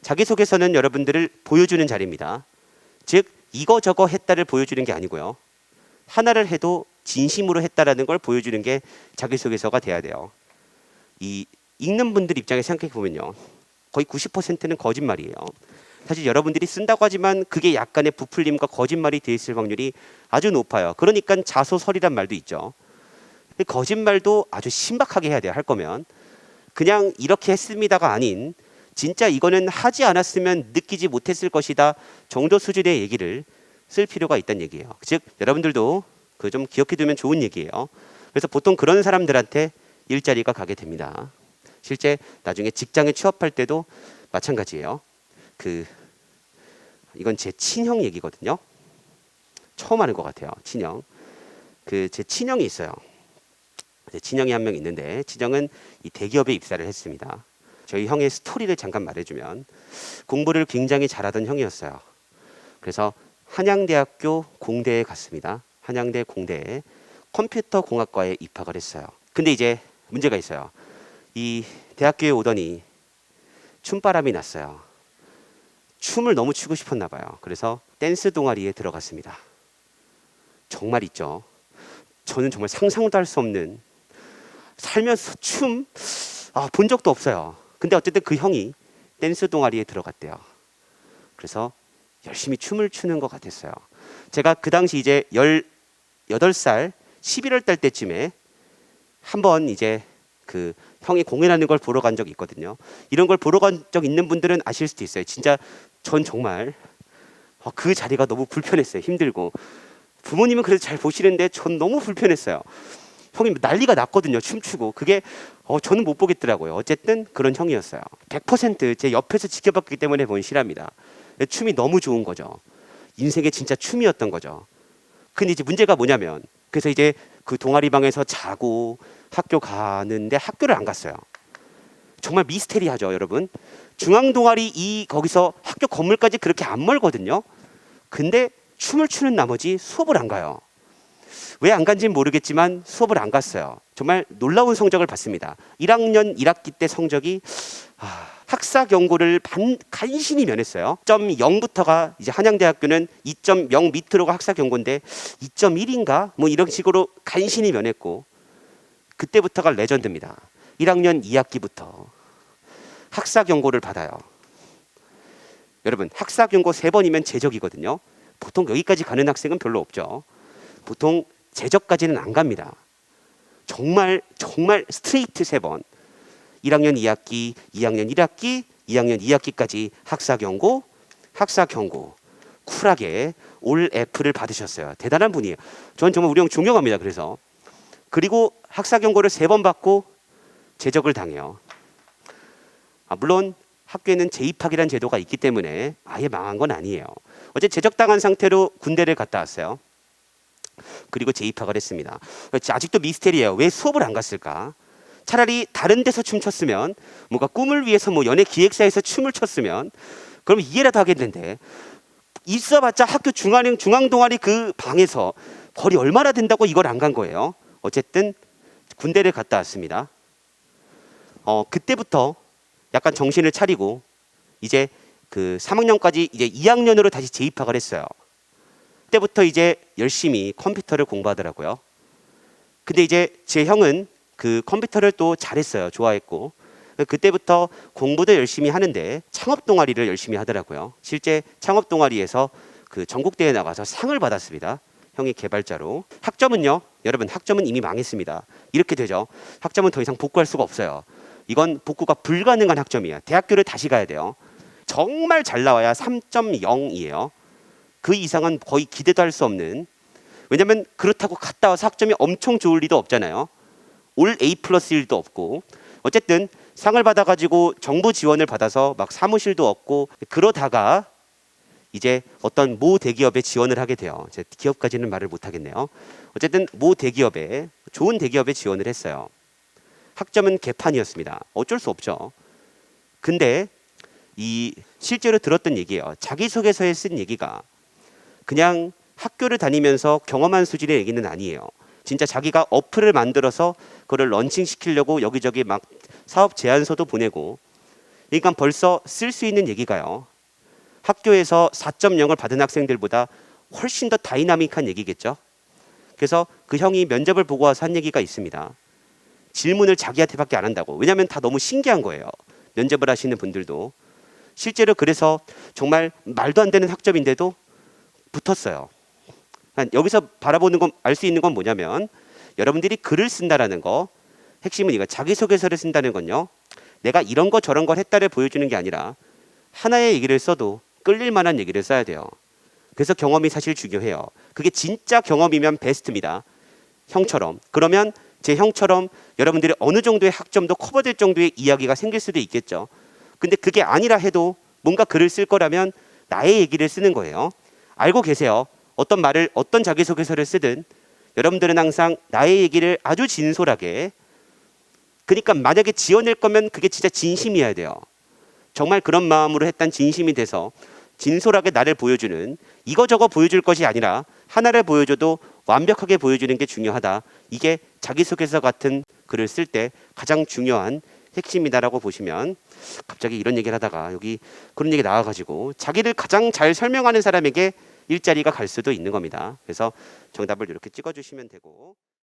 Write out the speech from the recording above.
자기소개서는 여러분들을 보여주는 자리입니다. 즉 이거저거 했다를 보여주는 게 아니고요. 하나를 해도 진심으로 했다라는 걸 보여주는 게 자기소개서가 돼야 돼요. 이 읽는 분들 입장에 생각해 보면요. 거의 90%는 거짓말이에요. 사실 여러분들이 쓴다고 하지만 그게 약간의 부풀림과 거짓말이 돼 있을 확률이 아주 높아요. 그러니까 자소설이란 말도 있죠. 거짓말도 아주 신박하게 해야 돼요. 할 거면. 그냥 이렇게 했습니다가 아닌 진짜 이거는 하지 않았으면 느끼지 못했을 것이다 정도 수준의 얘기를 쓸 필요가 있다는 얘기예요. 즉 여러분들도 그 좀 기억해 두면 좋은 얘기예요. 그래서 보통 그런 사람들한테 일자리가 가게 됩니다. 실제 나중에 직장에 취업할 때도 마찬가지예요. 이건 제 친형 얘기거든요. 처음 하는 것 같아요. 친형. 제 친형이 있어요. 제 친형이 한 명 있는데 친형은 이 대기업에 입사를 했습니다. 저희 형의 스토리를 잠깐 말해주면 공부를 굉장히 잘하던 형이었어요. 그래서 한양대학교 공대에 갔습니다. 한양대 공대에 컴퓨터공학과에 입학을 했어요. 근데 이제 문제가 있어요. 이 대학교에 오더니 춤바람이 났어요. 춤을 너무 추고 싶었나 봐요. 그래서 댄스 동아리에 들어갔습니다. 정말 있죠. 저는 정말 상상도 할 수 없는 살면서 춤 본 적도 없어요. 근데 어쨌든 그 형이 댄스 동아리에 들어갔대요. 그래서 열심히 춤을 추는 것 같았어요. 제가 그 당시 이제 18살 11월 달 때쯤에 한번 이제 그 형이 공연하는 걸 보러 간 적이 있거든요. 이런 걸 보러 간 적 있는 분들은 아실 수도 있어요. 진짜 전 정말 그 자리가 너무 불편했어요. 힘들고. 부모님은 그래도 잘 보시는데 전 너무 불편했어요. 형이 난리가 났거든요. 춤추고. 그게 저는 못 보겠더라고요. 어쨌든 그런 형이었어요. 100% 제 옆에서 지켜봤기 때문에 본 실화입니다. 춤이 너무 좋은 거죠. 인생의 진짜 춤이었던 거죠. 근데 이제 문제가 뭐냐면 그래서 이제 그 동아리방에서 자고 학교 가는데 학교를 안 갔어요. 정말 미스테리하죠, 여러분. 중앙동아리 거기서 학교 건물까지 그렇게 안 멀거든요. 근데 춤을 추는 나머지 수업을 안 가요. 왜 안 간지는 모르겠지만 수업을 안 갔어요. 정말 놀라운 성적을 받습니다. 1학년 1학기 때 성적이 학사 경고를 간신히 면했어요. 2.0부터가 이제 한양대학교는 2.0 밑으로가 학사 경고인데 2.1인가 뭐 이런 식으로 간신히 면했고 그때부터가 레전드입니다. 1학년 2학기부터 학사 경고를 받아요. 여러분 학사 경고 3번이면 제적이거든요. 보통 여기까지 가는 학생은 별로 없죠. 보통 제적까지는 안 갑니다. 정말 스트레이트 3번. 1학년 2학기, 2학년 1학기, 2학년 2학기까지 학사 경고. 쿨하게 올 F를 받으셨어요. 대단한 분이에요. 전 정말 우리 형 존경합니다. 그래서. 그리고 학사 경고를 3번 받고 제적을 당해요. 물론 학교에는 재입학이라는 제도가 있기 때문에 아예 망한 건 아니에요. 어제 제적당한 상태로 군대를 갔다 왔어요. 그리고 재입학을 했습니다. 아직도 미스테리예요. 왜 수업을 안 갔을까? 차라리 다른 데서 춤췄으면 뭔가 꿈을 위해서 뭐 연예 기획사에서 춤을 췄으면 그럼 이해라도 하겠는데 있어봤자 학교 중앙동아리 그 방에서 거리 얼마나 된다고 이걸 안 간 거예요. 어쨌든 군대를 갔다 왔습니다. 그때부터 약간 정신을 차리고 이제 그 3학년까지 이제 2학년으로 다시 재입학을 했어요. 그때부터 이제 열심히 컴퓨터를 공부하더라고요. 근데 이제 제 형은 그 컴퓨터를 또 잘했어요. 좋아했고. 그때부터 공부도 열심히 하는데 창업 동아리를 열심히 하더라고요. 실제 창업 동아리에서 그 전국대회에 나가서 상을 받았습니다. 형이 개발자로. 학점은요. 여러분 학점은 이미 망했습니다. 이렇게 되죠. 학점은 더 이상 복구할 수가 없어요. 이건 복구가 불가능한 학점이에요. 대학교를 다시 가야 돼요. 정말 잘 나와야 3.0이에요. 그 이상은 거의 기대도 할 수 없는. 왜냐면 그렇다고 갔다 와서 학점이 엄청 좋을 리도 없잖아요. 올 A 플러스일 리도 없고. 어쨌든 상을 받아가지고 정부 지원을 받아서 막 사무실도 얻고 그러다가 이제 어떤 모 대기업에 지원을 하게 돼요. 제 기업까지는 말을 못 하겠네요. 어쨌든 모 대기업에 좋은 대기업에 지원을 했어요. 학점은 개판이었습니다. 어쩔 수 없죠. 근데 이 실제로 들었던 얘기예요. 자기소개서에 쓴 얘기가 그냥 학교를 다니면서 경험한 수준의 얘기는 아니에요. 진짜 자기가 어플을 만들어서 그걸 런칭시키려고 여기저기 막 사업 제안서도 보내고 그러니까 벌써 쓸 수 있는 얘기가요. 학교에서 4.0을 받은 학생들보다 훨씬 더 다이나믹한 얘기겠죠. 그래서 그 형이 면접을 보고 와서 한 얘기가 있습니다. 질문을 자기한테밖에 안 한다고. 왜냐하면 다 너무 신기한 거예요. 면접을 하시는 분들도. 실제로 그래서 정말 말도 안 되는 학점인데도 붙었어요. 여기서 바라보는 건, 알 수 있는 건 뭐냐면 여러분들이 글을 쓴다라는 거, 핵심은 이거, 자기소개서를 쓴다는 건요, 내가 이런 거 저런 걸 했다를 보여주는 게 아니라 하나의 얘기를 써도 끌릴 만한 얘기를 써야 돼요. 그래서 경험이 사실 중요해요. 그게 진짜 경험이면 베스트입니다. 형처럼. 그러면 제 형처럼 여러분들이 어느 정도의 학점도 커버될 정도의 이야기가 생길 수도 있겠죠. 근데 그게 아니라 해도 뭔가 글을 쓸 거라면 나의 얘기를 쓰는 거예요. 알고 계세요. 어떤 말을, 어떤 자기소개서를 쓰든 여러분들은 항상 나의 얘기를 아주 진솔하게, 그러니까 만약에 지어낼 거면 그게 진짜 진심이어야 돼요. 정말 그런 마음으로 했던 진심이 돼서 진솔하게 나를 보여주는, 이거저거 보여줄 것이 아니라 하나를 보여줘도 완벽하게 보여주는 게 중요하다. 이게 자기소개서 같은 글을 쓸 때 가장 중요한 핵심이다라고 보시면, 갑자기 이런 얘기를 하다가 여기 그런 얘기 나와가지고 자기를 가장 잘 설명하는 사람에게 일자리가 갈 수도 있는 겁니다. 그래서 정답을 이렇게 찍어주시면 되고.